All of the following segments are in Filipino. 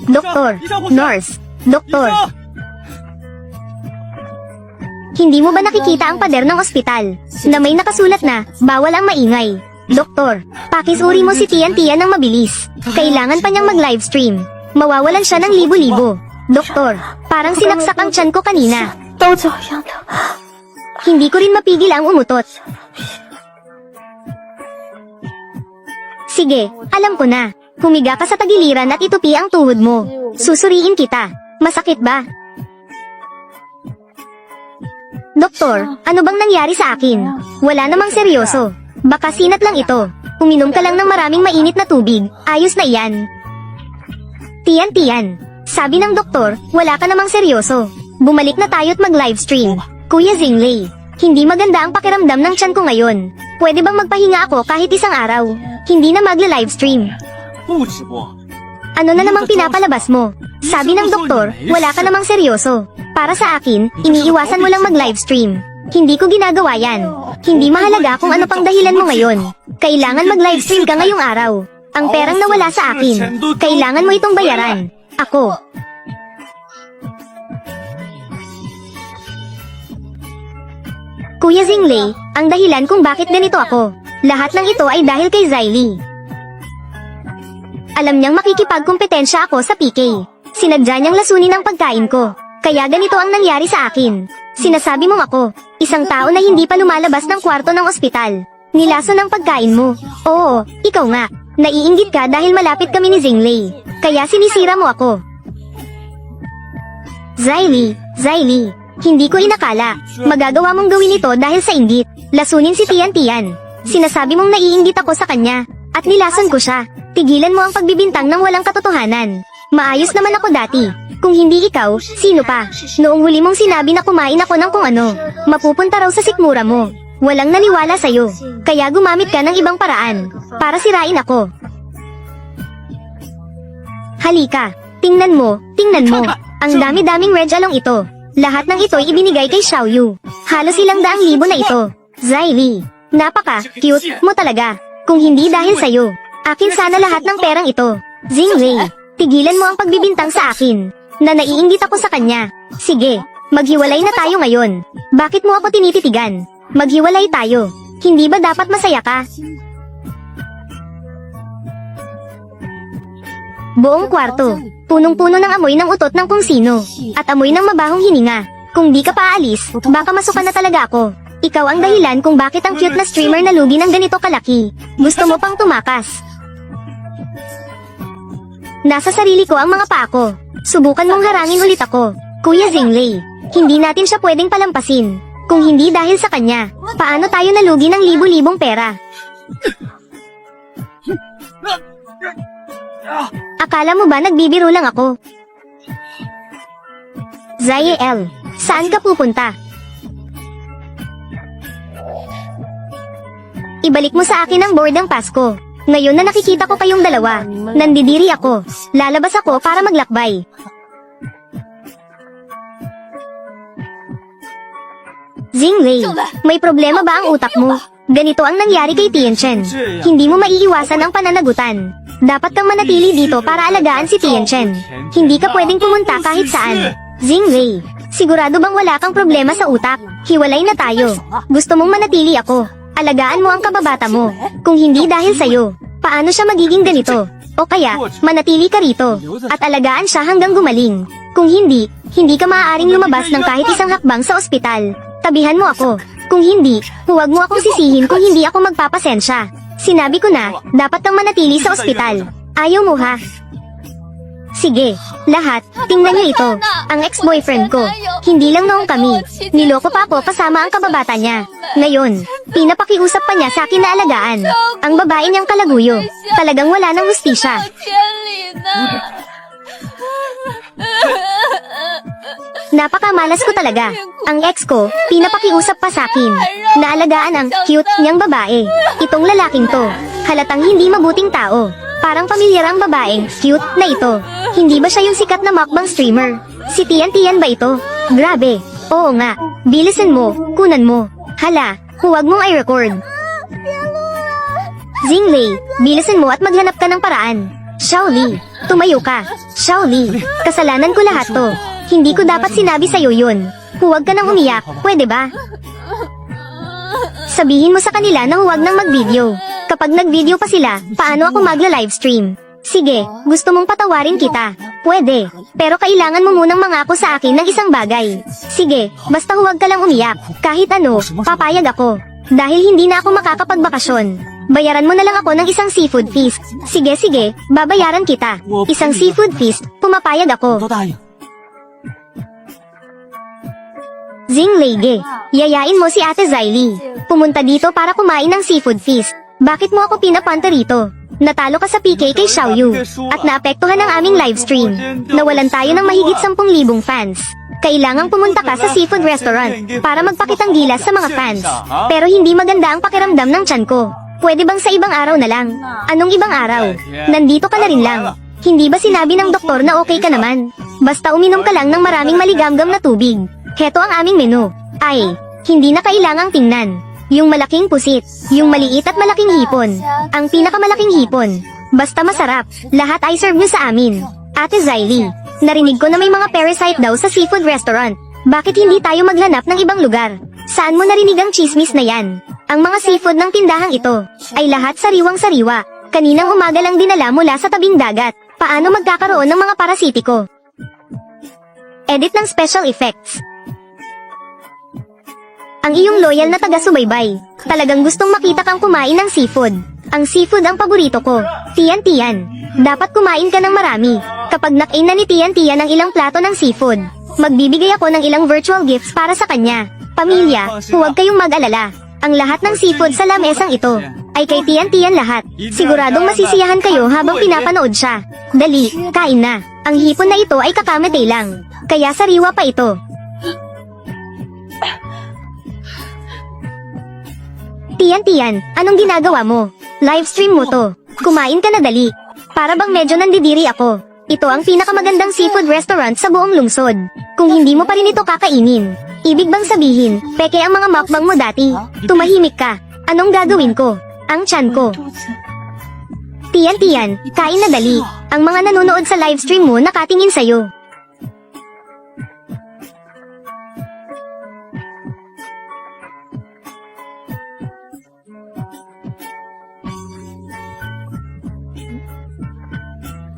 Doktor, nurse, doktor. Hindi mo ba nakikita ang pader ng ospital na may nakasulat na, bawal ang maingay? Doktor, pakisuri mo si Tian ng mabilis. Kailangan pa niyang mag-livestream. Mawawalan siya ng libo-libo. Doktor, parang sinaksak ang tiyan ko kanina. Hindi ko rin mapigil ang umutot. Sige, alam ko na. Humiga ka sa tagiliran at itupi ang tuhod mo. Susuriin kita. Masakit ba? Doktor, ano bang nangyari sa akin? Wala namang seryoso. Baka sinat lang ito. Uminom ka lang ng maraming mainit na tubig. Ayos na iyan. Tian. Sabi ng doktor, wala ka namang seryoso. Bumalik na tayo't mag-livestream. Kuya Zingley, hindi maganda ang pakiramdam ng tiyan ko ngayon. Pwede bang magpahinga ako kahit isang araw? Hindi na magla-livestream. Ano na namang pinapalabas mo? Sabi ng doktor, wala ka namang seryoso. Para sa akin, iniiwasan mo lang mag-livestream. Hindi ko ginagawa yan. Hindi mahalaga kung ano pang dahilan mo ngayon. Kailangan mag-livestream ka ngayong araw. Ang perang nawala sa akin, kailangan mo itong bayaran. Ako. Kuya Zingley, ang dahilan kung bakit ganito ako. Lahat ng ito ay dahil kay Zylie. Alam niyang makikipagkompetensya ako sa PK. Sinadya niyang lasunin ang pagkain ko. Kaya ganito ang nangyari sa akin. Sinasabi mong ako, isang tao na hindi pa lumalabas ng kwarto ng ospital. Nilaso ng pagkain mo. Oo, ikaw nga. Naiinggit ka dahil malapit kami ni Zingley. Kaya sinisira mo ako. Zylie, hindi ko inakala. Magagawa mong gawin ito dahil sa inggit. Lasunin si Tian. Sinasabi mong naiinggit ako sa kanya. At nilason ko siya. Tigilan mo ang pagbibintang ng walang katotohanan. Maayos naman ako dati. Kung hindi ikaw, sino pa? Noong huli mong sinabi na kumain ako ng kung ano, mapupunta raw sa sikmura mo. Walang naniwala sa'yo. Kaya gumamit ka ng ibang paraan. Para sirain ako. Halika. Tingnan mo. Ang dami-daming red along ito. Lahat ng ito'y ibinigay kay Xiaoyu. Halos 100,000 na ito. Zylie, napaka-cute mo talaga. Kung hindi dahil sa'yo, akin sana lahat ng perang ito. Zingley, tigilan mo ang pagbibintang sa akin. Na naiinggit ako sa kanya. Sige, maghiwalay na tayo ngayon. Bakit mo ako tinititigan? Maghiwalay tayo. Hindi ba dapat masaya ka? Buong kwarto, punong-puno ng amoy ng utot ng kung sino. At amoy ng mabahong hininga. Kung di ka paalis, baka masukan na talaga ako. Ikaw ang dahilan kung bakit ang cute na streamer na lugi ng ganito kalaki. Gusto mo pang tumakas. Nasa sarili ko ang mga paa ko. Subukan mong harangin ulit ako. Kuya Zingley, hindi natin siya pwedeng palampasin. Kung hindi dahil sa kanya, paano tayo nalugi ng libo-libong pera? Akala mo ba nagbibiro lang ako? Zylie, saan ka pupunta? Ibalik mo sa akin ang boarding pass ko. Ngayon na nakikita ko kayong dalawa, nandidiri ako. Lalabas ako para maglakbay. Zingley, may problema ba ang utak mo? Ganito ang nangyari kay Tianchen. Hindi mo maiiwasan ang pananagutan. Dapat kang manatili dito para alagaan si Tianchen. Hindi ka pwedeng pumunta kahit saan. Zingley, sigurado bang wala kang problema sa utak? Hiwalay na tayo. Gusto mong manatili ako. Alagaan mo ang kababata mo. Kung hindi dahil sa'yo, paano siya magiging ganito? O kaya, manatili ka rito, at alagaan siya hanggang gumaling. Kung hindi ka maaaring lumabas ng kahit isang hakbang sa ospital. Tabihan mo ako. Kung hindi, huwag mo akong sisihin kung hindi ako magpapasensya. Sinabi ko na, dapat kang manatili sa ospital. Ayaw mo ha? Sige, lahat, tingnan niyo ito. Ang ex-boyfriend ko. Hindi lang noong kami. Niloko pa ako kasama ang kababata niya. Ngayon, pinapakiusap pa niya sa akin na alagaan. Ang babae niyang kalaguyo. Talagang wala ng hustisya. Napakamalas ko talaga. Ang ex ko, pinapakiusap pa sa akin. Naalagaan ang cute niyang babae. Itong lalaking to, halatang hindi mabuting tao. Parang pamilyar ang babaeng cute na ito. Hindi ba siya yung sikat na mukbang streamer? Si Tian ba ito? Grabe. Oo nga. Bilisan mo, kunan mo. Hala, huwag mong i-record. Zingley, bilisan mo at maghanap ka ng paraan. Shaoli, tumayo ka. Shaoli, kasalanan ko lahat to. Hindi ko dapat sinabi sa'yo yun. Huwag ka nang umiyak, pwede ba? Sabihin mo sa kanila na huwag nang mag-video. Kapag nag-video pa sila, paano ako magla-livestream? Sige, gusto mong patawarin kita. Pwede, pero kailangan mo munang mangako sa akin ng isang bagay. Sige, basta huwag ka lang umiyak. Kahit ano, papayag ako. Dahil hindi na ako makakapagbakasyon. Bayaran mo na lang ako ng isang seafood feast. Sige, babayaran kita. Isang seafood feast, pumapayag ako. Zinglege, yayain mo si Ate Zylie. Pumunta dito para kumain ng seafood feast. Bakit mo ako pinapunta rito? Natalo ka sa PK kay Xiaoyu, at naapektuhan ang aming livestream. Nawalan tayo ng mahigit 10,000 fans. Kailangang pumunta ka sa seafood restaurant para magpakitang gilas sa mga fans. Pero hindi maganda ang pakiramdam ng tiyan ko. Pwede bang sa ibang araw na lang? Anong ibang araw? Nandito ka na rin lang. Hindi ba sinabi ng doktor na okay ka naman? Basta uminom ka lang ng maraming maligamgam na tubig. Heto ang aming menu. Ay, hindi na kailangang tingnan. Yung malaking pusit, yung maliit at malaking hipon, ang pinakamalaking hipon. Basta masarap, lahat ay serve nyo sa amin. Ate Zylie, narinig ko na may mga parasite daw sa seafood restaurant. Bakit hindi tayo maghanap ng ibang lugar? Saan mo narinig ang chismis na yan? Ang mga seafood ng tindahang ito, ay lahat sariwang-sariwa. Kaninang umaga lang dinala mula sa tabing dagat. Paano magkakaroon ng mga parasitiko? Edit ng special effects. Ang iyong loyal na taga-subaybay, talagang gustong makita kang kumain ng seafood. Ang seafood ang paborito ko. Tian, dapat kumain ka ng marami. Kapag nakain na ni Tian ang ilang plato ng seafood, magbibigay ako ng ilang virtual gifts para sa kanya. Pamilya, huwag kayong mag-alala. Ang lahat ng seafood sa lamesang ito, ay kay Tian lahat. Siguradong masisiyahan kayo habang pinapanood siya. Dali, kain na. Ang hipon na ito ay kakamatay lang. Kaya sariwa pa ito. Tian, anong ginagawa mo? Livestream mo to. Kumain ka na dali. Para bang medyo nandidiri ako. Ito ang pinakamagandang seafood restaurant sa buong lungsod. Kung hindi mo pa rin ito kakainin, ibig bang sabihin, peke ang mga mukbang mo dati? Tumahimik ka. Anong gagawin ko? Ang tiyan ko. Tian, kain na dali. Ang mga nanonood sa livestream mo nakatingin sa'yo.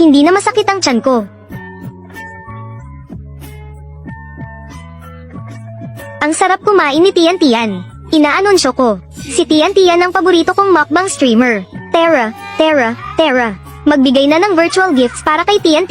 Hindi na masakit ang tiyan ko. Ang sarap kumain ni Tian. Inaanunsyo ko. Si Tian ang paborito kong mukbang streamer. Tara. Magbigay na ng virtual gifts para kay Tian.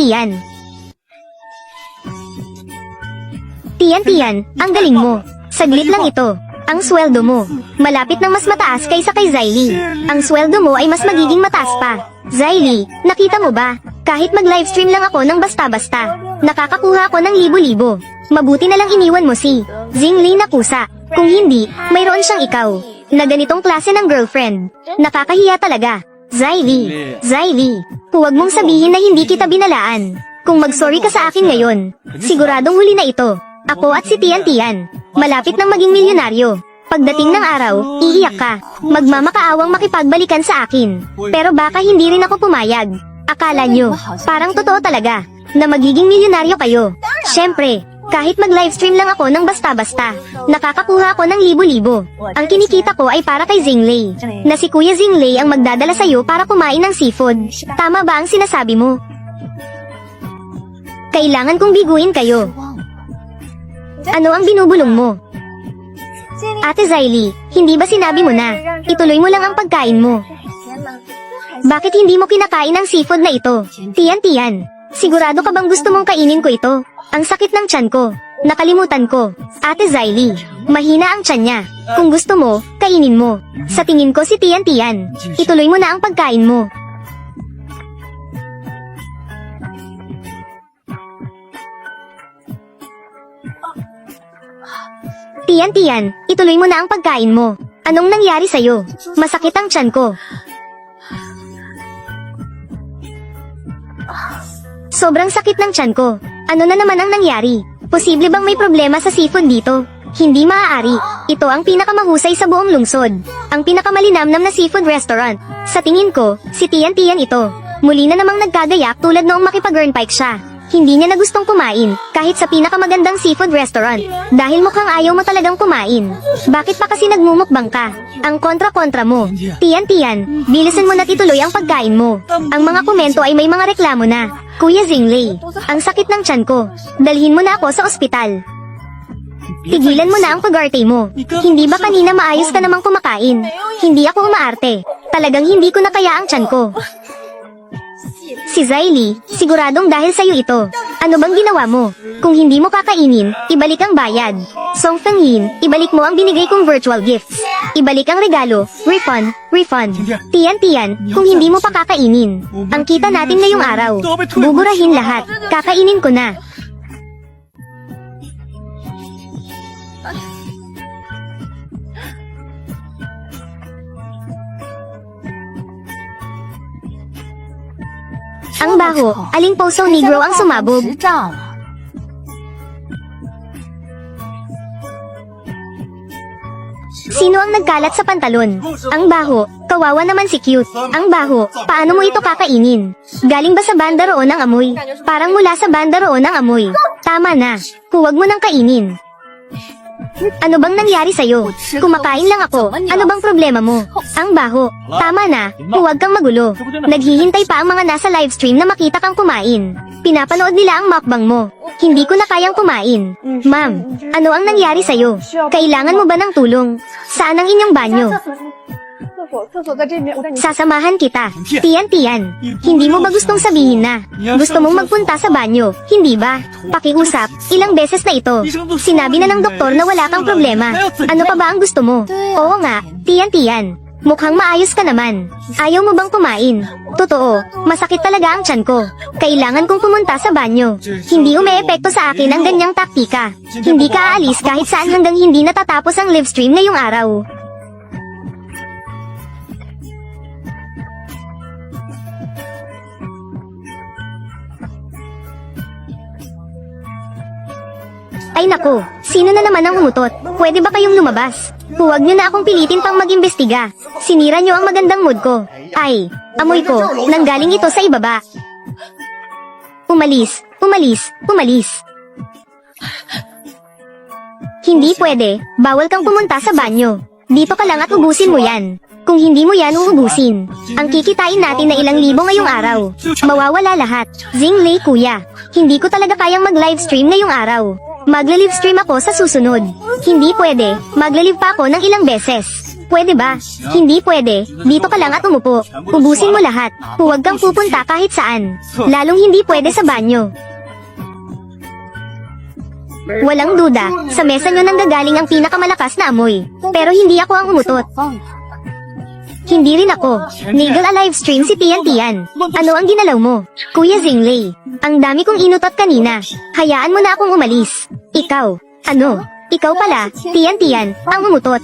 Tian, ang galing mo. Saglit lang ito. Ang sweldo mo, malapit nang mas mataas kaysa kay Zylie. Ang sweldo mo ay mas magiging mataas pa. Zylie, nakita mo ba? Kahit mag-livestream lang ako ng basta-basta, nakakakuha ako ng libo-libo. Mabuti na lang iniwan mo si Zingli na kusa. Kung hindi, mayroon siyang ikaw, na ganitong klase ng girlfriend. Nakakahiya talaga. Zylie, huwag mong sabihin na hindi kita binalaan. Kung mag-sorry ka sa akin ngayon, siguradong huli na ito. Ako at si Tian, malapit nang maging milyonaryo. Pagdating ng araw, iiyak ka. Magmamakaawang makipagbalikan sa akin. Pero baka hindi rin ako pumayag. Akala nyo, parang totoo talaga, na magiging milyonaryo kayo. Syempre, kahit mag-livestream lang ako ng basta-basta, nakakakuha ako ng libo-libo. Ang kinikita ko ay para kay Zingley, na si Kuya Zingley ang magdadala sa'yo para kumain ng seafood. Tama ba ang sinasabi mo? Kailangan kong biguin kayo. Ano ang binubulong mo? Ate Zylie, hindi ba sinabi mo na, ituloy mo lang ang pagkain mo? Bakit hindi mo kinakain ang seafood na ito? Tian, sigurado ka bang gusto mong kainin ko ito? Ang sakit ng tiyan ko. Nakalimutan ko. Ate Zylie, mahina ang tiyan niya. Kung gusto mo, kainin mo. Sa tingin ko si Tian, ituloy mo na ang pagkain mo. Tian, ituloy mo na ang pagkain mo. Anong nangyari sa'yo? Masakit ang tiyan ko. Sobrang sakit ng tiyan ko. Ano na naman ang nangyari? Posible bang may problema sa seafood dito? Hindi maaari. Ito ang pinakamahusay sa buong lungsod. Ang pinakamalinamnam na seafood restaurant. Sa tingin ko, si Tian ito. Muli na namang nagkagayak tulad noong makipag-earnpike siya. Hindi niya na gustong kumain, kahit sa pinakamagandang seafood restaurant. Dahil mukhang ayaw mo talagang kumain. Bakit pa kasi nagmumukbang ka? Ang kontra-kontra mo. Tiyan, bilisan mo na ituloy ang pagkain mo. Ang mga komento ay may mga reklamo na. Kuya Zingley, ang sakit ng tiyan ko. Dalhin mo na ako sa ospital. Tigilan mo na ang pag-arte mo. Hindi ba kanina maayos ka namang kumakain? Hindi ako umaarte. Talagang hindi ko na kaya ang tiyan ko. Si Zylie, siguradong dahil sa'yo ito. Ano bang ginawa mo? Kung hindi mo kakainin, ibalik ang bayad. Song Fenglin, ibalik mo ang binigay kong virtual gifts. Ibalik ang regalo, refund. Tiyan, kung hindi mo pa kakainin. Ang kita natin ngayong araw. Buburahin lahat. Kakainin ko na. Ang baho, aling Poso Negro ang sumabog. Sino ang nagkalat sa pantalon? Ang baho, kawawa naman si Cute. Ang baho, paano mo ito kakainin? Galing ba sa banda roon ang amoy? Parang mula sa banda roon ang amoy. Tama na, huwag mo nang kainin. Ano bang nangyari sa'yo? Kumakain lang ako, ano bang problema mo? Ang baho, tama na, huwag kang magulo. Naghihintay pa ang mga nasa livestream na makita kang kumain. Pinapanood nila ang mukbang mo. Hindi ko na kayang kumain. Ma'am, ano ang nangyari sa'yo? Kailangan mo ba ng tulong? Saan ang inyong banyo? Sasamahan kita. Tiyan, hindi mo ba gustong sabihin na? Gusto mong magpunta sa banyo, hindi ba? Pakiusap, ilang beses na ito. Sinabi na ng doktor na wala kang problema. Ano pa ba ang gusto mo? Oo nga, tiyan. Mukhang maayos ka naman. Ayaw mo bang kumain? Totoo, masakit talaga ang tiyan ko. Kailangan kong pumunta sa banyo. Hindi umeepekto sa akin ang ganyang taktika. Hindi ka aalis kahit saan hanggang hindi natatapos ang live stream ngayong araw. Ay nako, sino na naman ang umutot? Pwede ba kayong lumabas? Huwag nyo na akong pilitin pang mag-imbestiga. Sinira nyo ang magandang mood ko. Ay, amoy ko, nanggaling ito sa ibaba. Umalis. Hindi pwede, bawal kang pumunta sa banyo. Dito ka lang at ubusin mo yan. Kung hindi mo yan uubusin, ang kikitain natin na ilang libo ngayong araw. Mawawala lahat. Zingley kuya, hindi ko talaga kayang mag-livestream ngayong araw. Magle-livestream ako sa susunod. Hindi pwede, magle-live pa ako ng ilang beses. Pwede ba? Hindi pwede, dito ka lang at umupo. Ubusin mo lahat, huwag kang pupunta kahit saan. Lalong hindi pwede sa banyo. Walang duda, sa mesa nyo nanggagaling ang pinakamalakas na amoy. Pero hindi ako ang umutot. Hindi rin ako. Nigel a livestream si Tiyan. Ano ang ginalaw mo? Kuya Zingley, ang dami kong inutot kanina. Hayaan mo na akong umalis. Ikaw, ano? Ikaw pala, Tiyan, ang umutot.